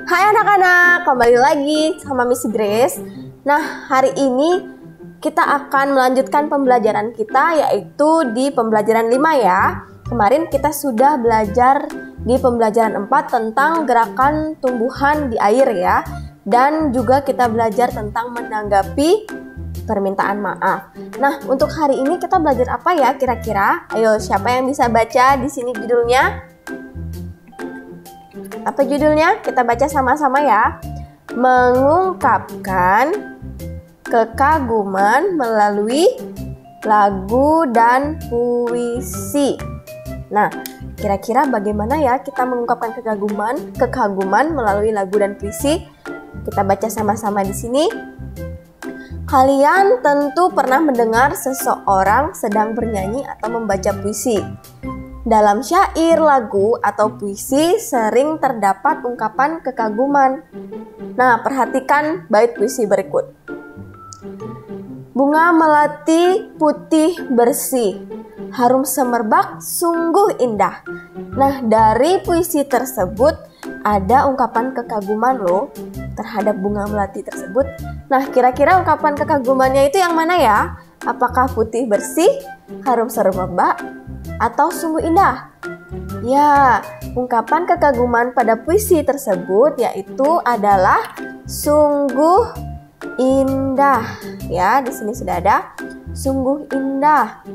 Hai anak-anak, kembali lagi sama Miss Grace. Nah, hari ini kita akan melanjutkan pembelajaran kita, yaitu di pembelajaran 5 ya. Kemarin kita sudah belajar di pembelajaran 4 tentang gerakan tumbuhan di air ya. Dan juga kita belajar tentang menanggapi permintaan maaf. Nah, untuk hari ini kita belajar apa ya kira-kira? Ayo, siapa yang bisa baca di sini judulnya? Apa judulnya? Kita baca sama-sama ya. Mengungkapkan kekaguman melalui lagu dan puisi. Nah, kira-kira bagaimana ya kita mengungkapkan kekaguman melalui lagu dan puisi? Kita baca sama-sama di sini. Kalian tentu pernah mendengar seseorang sedang bernyanyi atau membaca puisi. Dalam syair, lagu, atau puisi sering terdapat ungkapan kekaguman. Nah, perhatikan bait puisi berikut. Bunga melati putih bersih, harum semerbak sungguh indah. Nah, dari puisi tersebut ada ungkapan kekaguman loh terhadap bunga melati tersebut. Nah, kira-kira ungkapan kekagumannya itu yang mana ya? Apakah putih bersih, harum semerbak, atau sungguh indah? Ya, ungkapan kekaguman pada puisi tersebut yaitu adalah sungguh indah. Ya, di sini sudah ada sungguh indah.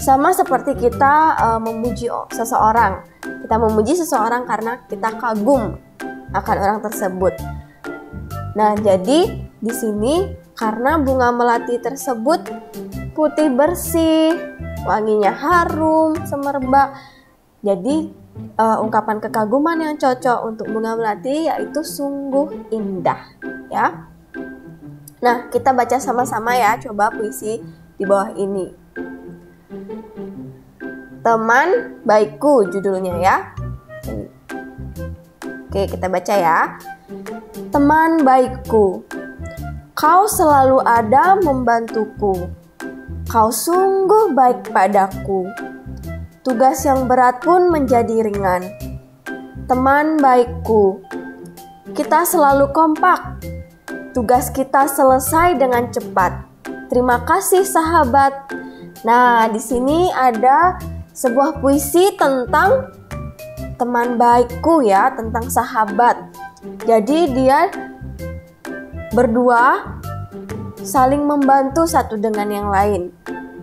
Sama seperti kita memuji seseorang. Kita memuji seseorang karena kita kagum akan orang tersebut. Nah, jadi di sini karena bunga melati tersebut putih bersih, wanginya harum, semerbak. Jadi ungkapan kekaguman yang cocok untuk bunga melati yaitu sungguh indah, ya. Nah, kita baca sama-sama ya, coba puisi di bawah ini. Teman baikku judulnya ya. Oke, kita baca ya. Teman baikku, kau selalu ada membantuku. Kau sungguh baik padaku. Tugas yang berat pun menjadi ringan. Teman baikku, kita selalu kompak. Tugas kita selesai dengan cepat. Terima kasih sahabat. Nah, di sini ada sebuah puisi tentang teman baikku ya, tentang sahabat. Jadi dia berdua saling membantu satu dengan yang lain.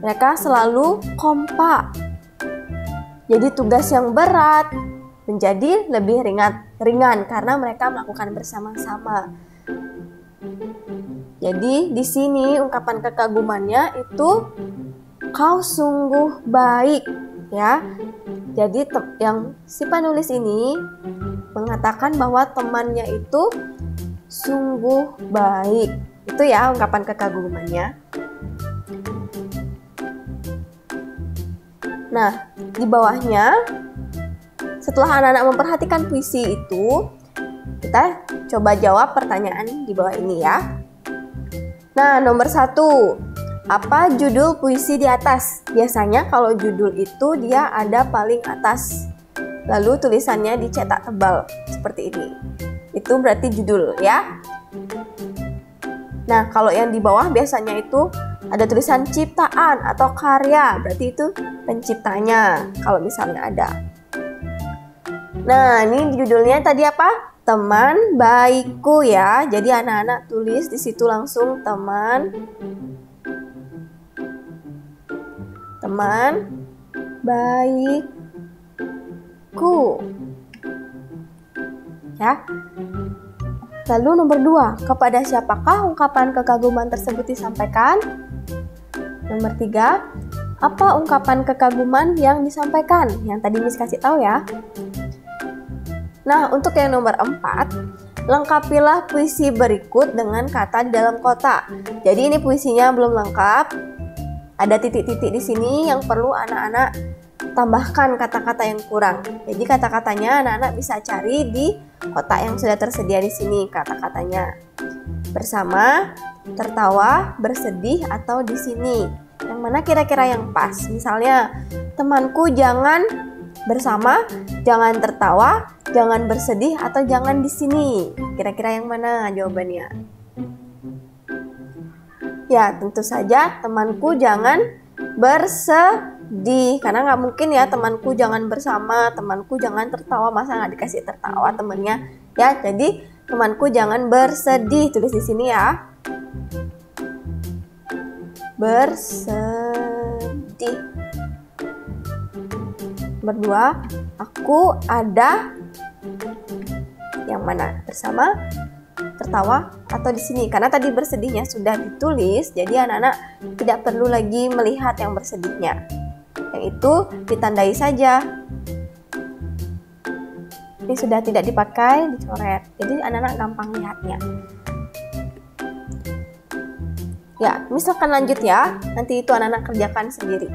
Mereka selalu kompak. Jadi tugas yang berat menjadi lebih ringan karena mereka melakukan bersama-sama. Jadi di sini ungkapan kekagumannya itu kau sungguh baik ya. Jadi yang si penulis ini mengatakan bahwa temannya itu sungguh baik. Itu ya ungkapan kekagumannya. Nah, di bawahnya setelah anak-anak memperhatikan puisi itu, kita coba jawab pertanyaan di bawah ini ya. Nah, nomor 1, apa judul puisi di atas? Biasanya kalau judul itu dia ada paling atas, lalu tulisannya dicetak tebal seperti ini. Itu berarti judul ya. Nah, kalau yang di bawah biasanya itu ada tulisan ciptaan atau karya, berarti itu penciptanya kalau misalnya ada. Nah, ini judulnya tadi apa? Teman baikku ya. Jadi anak-anak tulis di situ langsung teman baikku. Ya. Lalu nomor 2, kepada siapakah ungkapan kekaguman tersebut disampaikan? Nomor 3, apa ungkapan kekaguman yang disampaikan? Yang tadi Miss kasih tahu ya. Nah, untuk yang nomor 4, lengkapilah puisi berikut dengan kata di dalam kotak. Jadi ini puisinya belum lengkap. Ada titik-titik di sini yang perlu anak-anak tambahkan kata-kata yang kurang. Jadi kata-katanya anak-anak bisa cari di kotak yang sudah tersedia di sini kata-katanya. Bersama, tertawa, bersedih, atau di sini. Yang mana kira-kira yang pas? Misalnya, temanku jangan Bersama, jangan tertawa, jangan bersedih, atau jangan di sini. Kira-kira yang mana jawabannya? Ya, tentu saja temanku jangan bersedih. Karena nggak mungkin ya temanku jangan bersama, temanku jangan tertawa. Masa nggak dikasih tertawa temennya? Ya, jadi temanku jangan bersedih. Tulis di sini ya. Bersedih. Berdua, aku ada yang mana? Bersama, tertawa, atau di sini? Karena tadi bersedihnya sudah ditulis, jadi anak-anak tidak perlu lagi melihat yang bersedihnya. Yang itu ditandai saja. Ini sudah tidak dipakai, dicoret. Jadi anak-anak gampang lihatnya. Ya, misalkan lanjut ya. Nanti itu anak-anak kerjakan sendiri.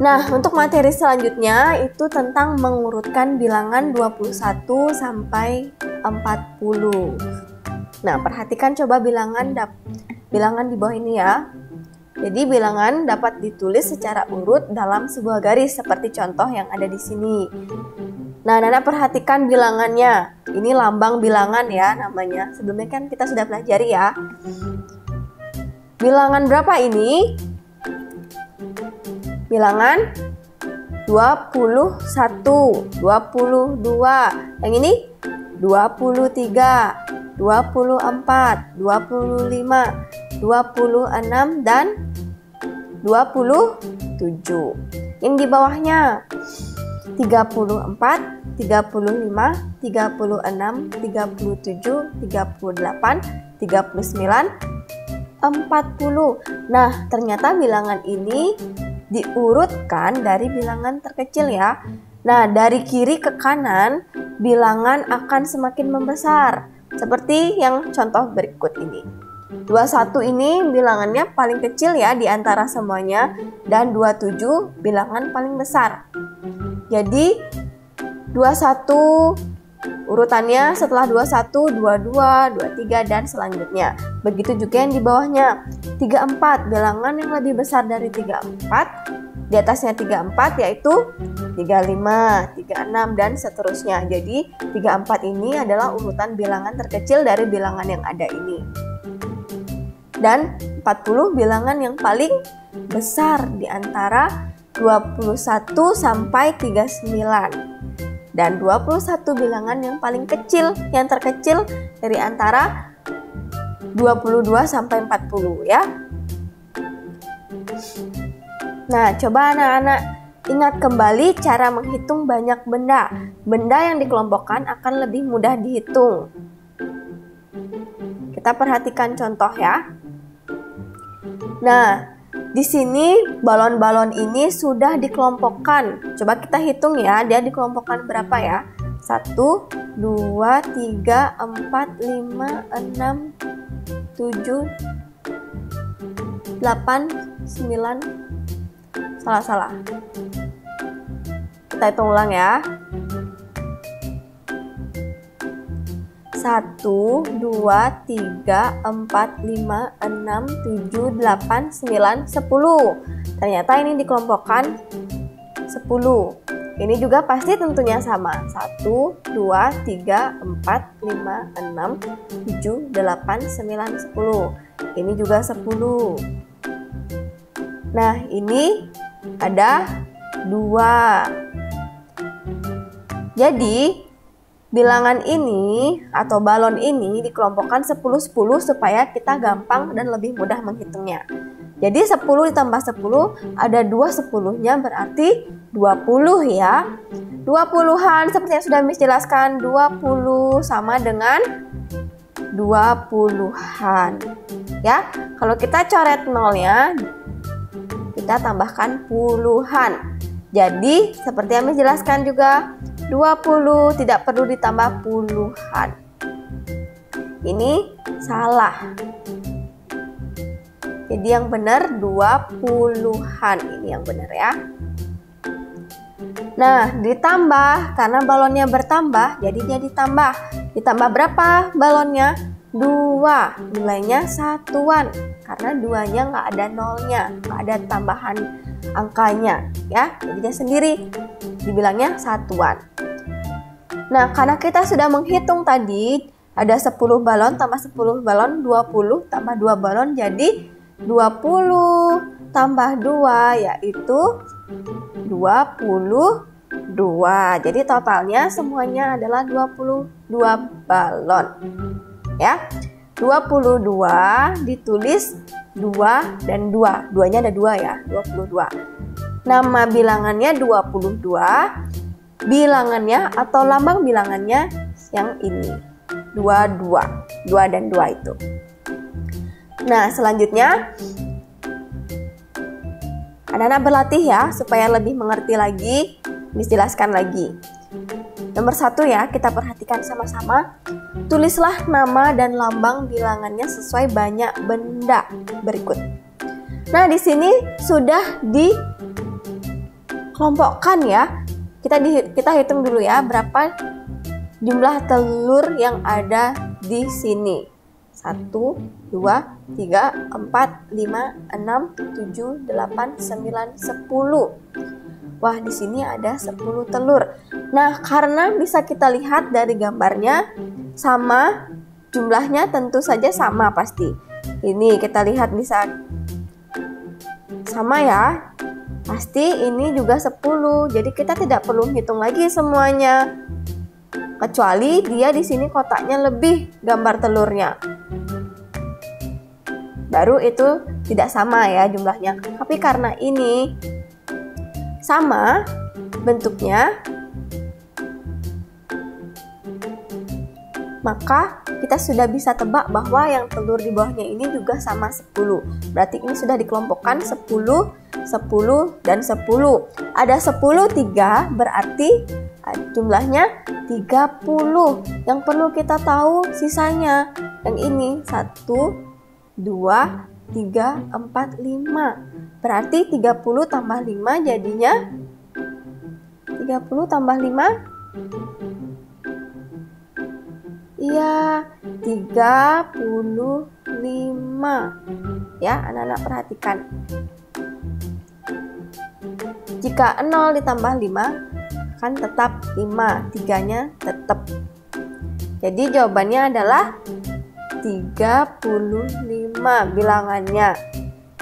Nah, untuk materi selanjutnya itu tentang mengurutkan bilangan 21 sampai 40. Nah, perhatikan coba bilangan di bawah ini ya. Jadi bilangan dapat ditulis secara urut dalam sebuah garis seperti contoh yang ada di sini. Nah, anak-anak perhatikan bilangannya. Ini lambang bilangan ya namanya. Sebelumnya kan kita sudah pelajari ya. Bilangan berapa ini? Bilangan 21, 22. Yang ini 23, 24, 25, 26 dan 27. Yang di bawahnya 34, 35, 36, 37, 38, 39, 40. Nah, ternyata bilangan ini diurutkan dari bilangan terkecil ya. Nah, dari kiri ke kanan, bilangan akan semakin membesar. Seperti yang contoh berikut ini. 21 ini bilangannya paling kecil ya di antara semuanya. Dan 27 bilangan paling besar. Jadi, 21 urutannya setelah 21, 22, 23, dan selanjutnya. Begitu juga yang di bawahnya. 34, bilangan yang lebih besar dari 34. Di atasnya 34 yaitu 35, 36, dan seterusnya. Jadi 34 ini adalah urutan bilangan terkecil dari bilangan yang ada ini. Dan 40 bilangan yang paling besar di antara 21 sampai 39. Dan 21 bilangan yang paling kecil, yang terkecil dari antara 22 sampai 40 ya. Nah, coba anak-anak ingat kembali cara menghitung banyak benda. Benda yang dikelompokkan akan lebih mudah dihitung. Kita perhatikan contoh ya. Nah, di sini balon-balon ini sudah dikelompokkan. Coba kita hitung ya, dia dikelompokkan berapa ya? 1, 2, 3, 4, 5, 6, 7, 8, 9. Salah. Kita hitung ulang ya. 1, 2, 3, 4, 5, 6, 7, 8, 9, 10. Ternyata ini dikelompokkan 10. Ini juga pasti tentunya sama. 1, 2, 3, 4, 5, 6, 7, 8, 9, 10. Ini juga 10. Nah, ini ada 2. Jadi, bilangan ini atau balon ini dikelompokkan 10-10 supaya kita gampang dan lebih mudah menghitungnya. Jadi 10 ditambah 10 ada 2 sepuluhnya berarti 20 ya. 20-an seperti yang sudah Miss jelaskan, 20 sama dengan 20-an. Ya, kalau kita coret nolnya kita tambahkan puluhan. Jadi seperti yang Miss jelaskan juga 20 tidak perlu ditambah puluhan. Ini salah. Jadi yang benar 20-an. Ini yang benar ya. Nah, ditambah karena balonnya bertambah, jadi dia ditambah. Ditambah berapa balonnya? 2. Nilainya satuan karena 2-nya nggak ada nolnya, nggak ada tambahan angkanya ya. Jadi dia sendiri dibilangnya satuan. Nah, karena kita sudah menghitung tadi ada 10 balon tambah 10 balon 20 tambah 2 balon jadi 20 tambah 2 yaitu 22. Jadi totalnya semuanya adalah 22 balon. Ya. 22 ditulis 2 dan 2. Duanya ada 2 ya, 22. Nama bilangannya 22. Bilangannya atau lambang bilangannya yang ini. 22. 2 dan 2 itu. Nah, selanjutnya anak-anak berlatih ya supaya lebih mengerti lagi, dijelaskan lagi. Nomor 1 ya, kita perhatikan sama-sama. Tulislah nama dan lambang bilangannya sesuai banyak benda berikut. Nah, di sini sudah dikelompokkan ya. Kita hitung dulu ya berapa jumlah telur yang ada di sini. 1, 2, 3, 4, 5, 6, 7, 8, 9, 10. Wah, di sini ada 10 telur. Nah, karena bisa kita lihat dari gambarnya sama, jumlahnya tentu saja sama pasti. Ini kita lihat bisa sama ya. Pasti ini juga 10. Jadi kita tidak perlu hitung lagi semuanya. Kecuali dia di sini kotaknya lebih gambar telurnya. Baru itu tidak sama ya jumlahnya. Tapi karena ini sama bentuknya, maka kita sudah bisa tebak bahwa yang telur di bawahnya ini juga sama 10. Berarti ini sudah dikelompokkan 10, 10, dan 10. Ada 10, 3, berarti jumlahnya 30. Yang perlu kita tahu sisanya. Yang ini 1, 2, 3, 4, 5. Berarti 30 tambah 5 jadinya 30 tambah 5. Iya, 35. Ya, anak-anak perhatikan. Jika 0 ditambah 5 kan tetap 5, 3-nya tetap. Jadi jawabannya adalah 35 bilangannya.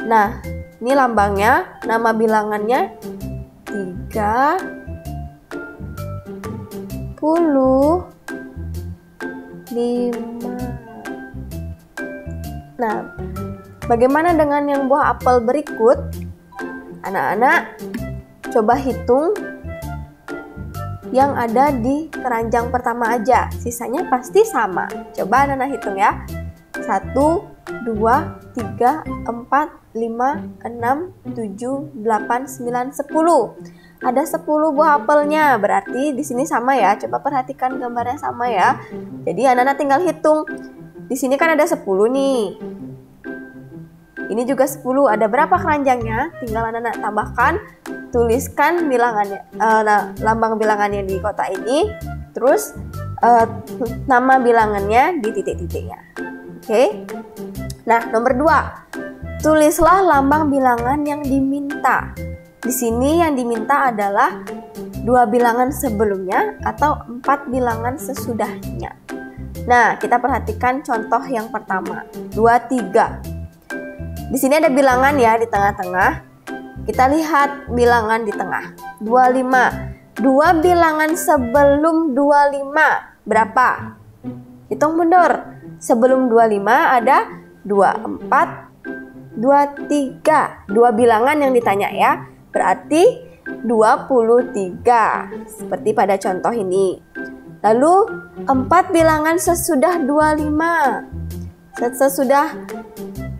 Nah, ini lambangnya, nama bilangannya 35. Nah, bagaimana dengan yang buah apel berikut? Anak-anak coba hitung yang ada di keranjang pertama aja. Sisanya pasti sama. Coba anak-anak hitung ya. 1, 2, 3, 4, 5, 6, 7, 8, 9, 10. Ada 10 buah apelnya, berarti di sini sama ya. Coba perhatikan gambarnya sama ya. Jadi anak-anak tinggal hitung. Di sini kan ada 10 nih. Ini juga 10. Ada berapa keranjangnya? Tinggal anak-anak tambahkan, tuliskan bilangannya, lambang bilangannya di kotak ini. Terus nama bilangannya di titik-titiknya. Oke. Nah, nomor 2. Tulislah lambang bilangan yang diminta. Di sini yang diminta adalah 2 bilangan sebelumnya atau 4 bilangan sesudahnya. Nah, kita perhatikan contoh yang pertama, 23. Di sini ada bilangan ya di tengah-tengah. Kita lihat bilangan di tengah, 25. 2 bilangan sebelum 25 berapa? Hitung mundur. Sebelum 25 ada 24, 23. 2 bilangan yang ditanya ya. Berarti 23. Seperti pada contoh ini. Lalu 4 bilangan sesudah 25. Sesudah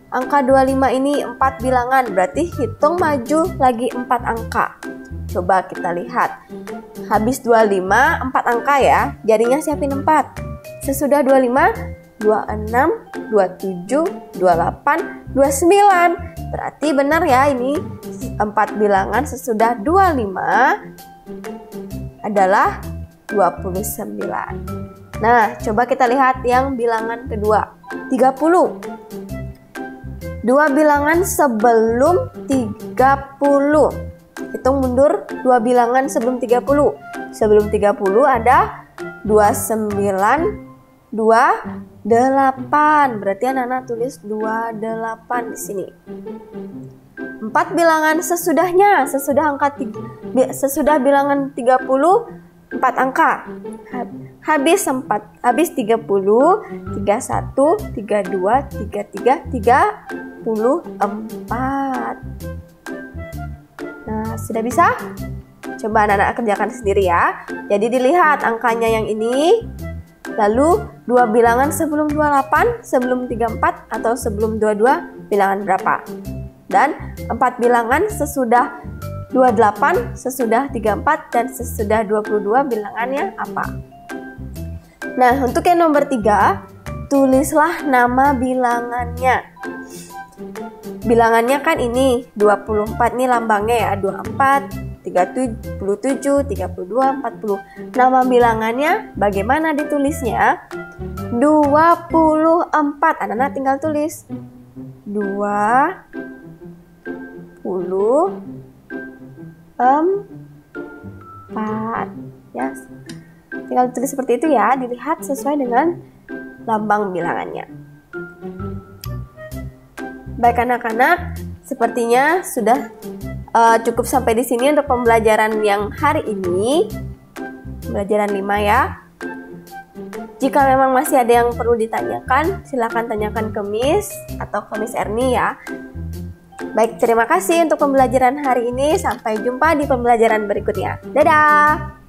angka 25 ini 4 bilangan. Berarti hitung maju lagi 4 angka. Coba kita lihat. Habis 25, 4 angka ya. Jadinya siapin 4. Sesudah 25, 26, 27, 28, 29. Berarti benar ya ini 4 bilangan sesudah 25 adalah 29. Nah, coba kita lihat yang bilangan kedua, 30. Dua bilangan sebelum 30. Hitung mundur dua bilangan sebelum 30. Sebelum 30 ada 29, 28. Berarti anak-anak tulis 28 di sini. 4 bilangan sesudahnya, sesudah bilangan 30, 4 angka. Habis 30, 31, 32, 33, 34. Nah, sudah bisa? Coba anak-anak kerjakan sendiri ya. Jadi dilihat angkanya yang ini, lalu dua bilangan sebelum 28, sebelum 34, atau sebelum 22 bilangan berapa? Dan 4 bilangan sesudah 28, sesudah 34, dan sesudah 22 bilangannya apa? Nah, untuk yang nomor 3, tulislah nama bilangannya. Bilangannya kan ini 24 nih lambangnya ya, 24, 37, 32, 40. Nama bilangannya bagaimana ditulisnya? 24. Anak-anak tinggal tulis 24. Ya. Tinggal tulis seperti itu ya, dilihat sesuai dengan lambang bilangannya. Baik anak-anak, sepertinya sudah cukup sampai di sini untuk pembelajaran yang hari ini. Pembelajaran 5 ya. Jika memang masih ada yang perlu ditanyakan, silakan tanyakan ke Miss atau ke Miss Erni ya. Baik, terima kasih untuk pembelajaran hari ini. Sampai jumpa di pembelajaran berikutnya. Dadah!